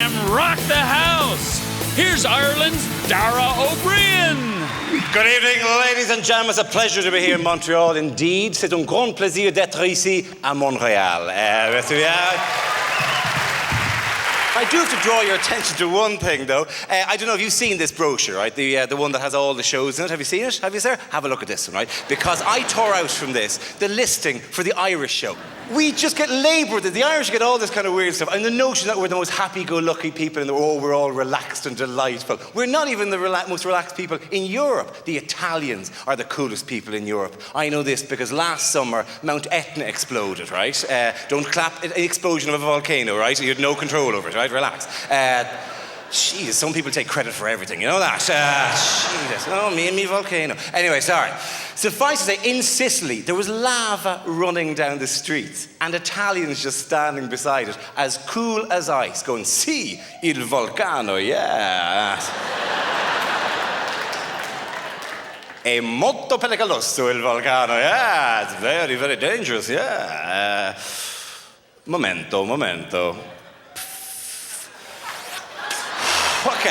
them rock the house. Here's Ireland's Dara Ó Briain. Good evening, ladies and gentlemen. It's a pleasure to be here in Montreal indeed. C'est un grand plaisir d'être ici à Montreal. I do have to draw your attention to one thing, though. I don't know if you've seen this brochure, right? The one that has all the shows in it. Have you seen it? Have you, sir? Have a look at this one, right? Because I tore out from this the listing for the Irish show. We just get laboured. The Irish get all this kind of weird stuff. And the notion that we're the most happy-go-lucky people and we're all relaxed and delightful. We're not even the most relaxed people in Europe. The Italians are the coolest people in Europe. I know this because last summer, Mount Etna exploded, right? Don't clap at the explosion of a volcano, right? You had no control over it, right? Relax. Jeez, some people take credit for everything, you know that? Jesus, oh, me and me volcano. Anyway, sorry. Suffice to say, in Sicily, there was lava running down the streets and Italians just standing beside it, as cool as ice, going, "Sì, il vulcano, yeah." È molto pericoloso il vulcano, yeah. It's very, very dangerous, yeah. Momento. Okay.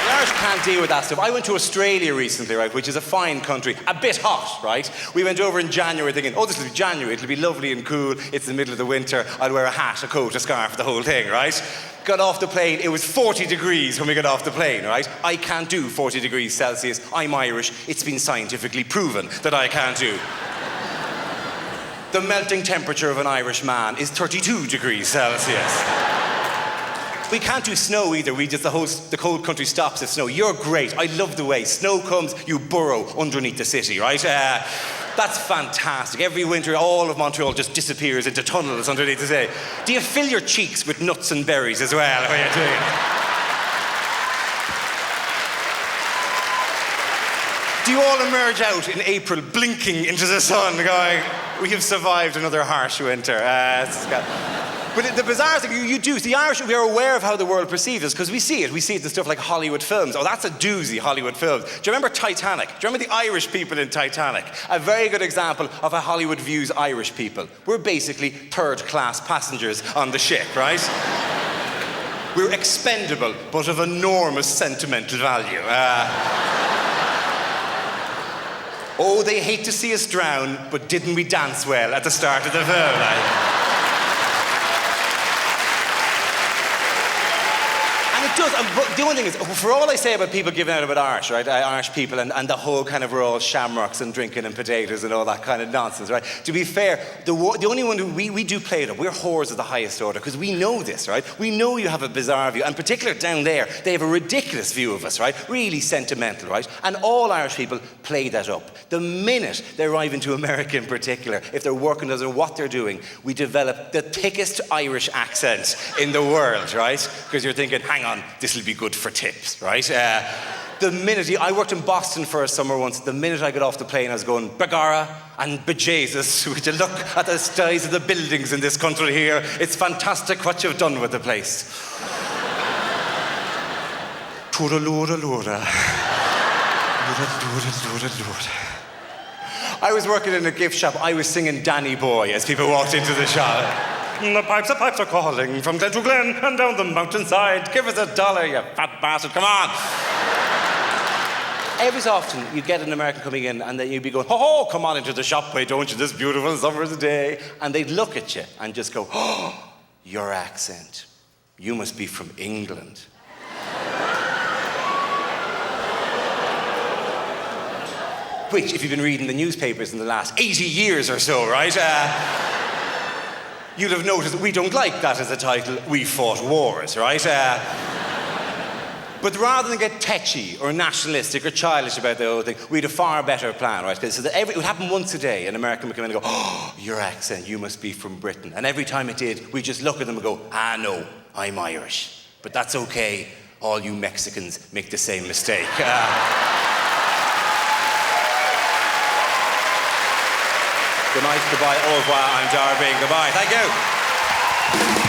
The Irish can't deal with that stuff. I went to Australia recently, right, which is a fine country, a bit hot, right? We went over in January thinking, oh, this will be January, it'll be lovely and cool, it's the middle of the winter, I'll wear a hat, a coat, a scarf, the whole thing, right? Got off the plane, it was 40 degrees when we got off the plane, right? I can't do 40 degrees Celsius, I'm Irish, it's been scientifically proven that I can't do. The melting temperature of an Irish man is 32 degrees Celsius. We can't do snow either. The cold country stops at snow. You're great. I love the way snow comes, you burrow underneath the city, right? That's fantastic. Every winter, all of Montreal just disappears into tunnels underneath the city. Do you fill your cheeks with nuts and berries as well when you're doing it? Do you all emerge out in April blinking into the sun going, we have survived another harsh winter? But the bizarre thing, you do, the Irish, we are aware of how the world perceives us because we see it. We see it in stuff like Hollywood films. Oh, that's a doozy, Hollywood films. Do you remember Titanic? Do you remember the Irish people in Titanic? A very good example of how Hollywood views Irish people. We're basically third-class passengers on the ship, right? We're expendable, but of enormous sentimental value. Oh, they hate to see us drown, but didn't we dance well at the start of the film? And it does. But the only thing is, for all I say about people giving out about Irish, right? Irish people and the whole kind of we're all shamrocks and drinking and potatoes and all that kind of nonsense, right? To be fair, the only one who we do play it up, we're whores of the highest order because we know this, right? We know you have a bizarre view, and particularly down there, they have a ridiculous view of us, right? Really sentimental, right? And all Irish people play that up. The minute they arrive into America in particular, if they're working, doesn't know what they're doing, we develop the thickest Irish accent in the world, right? Because you're thinking, hang on, this will be good for tips, right? The minute, I worked in Boston for a summer once, the minute I got off the plane I was going, Begara and bejesus, would you look at the size of the buildings in this country here, it's fantastic what you've done with the place. Toodalooda. I was working in a gift shop, I was singing Danny Boy as people walked into the shop. The pipes are calling from glen to glen and down the mountainside. Give us $1, you fat bastard, come on. Every so often, you'd get an American coming in and then you'd be going, oh, come on into the shop, why don't you, this beautiful summer's day. And they'd look at you and just go, oh, your accent, you must be from England. Which, if you've been reading the newspapers in the last 80 years or so, right? You'll have noticed that we don't like that as a title, We Fought Wars, right? But rather than get tetchy or nationalistic or childish about the whole thing, we had a far better plan, right? So that it would happen once a day, an American would come in and go, oh, your accent, you must be from Britain. And every time it did, we'd just look at them and go, no, I'm Irish. But that's okay, all you Mexicans make the same mistake. Good night, goodbye, au revoir, I'm Dara Ó Briain, goodbye, thank you.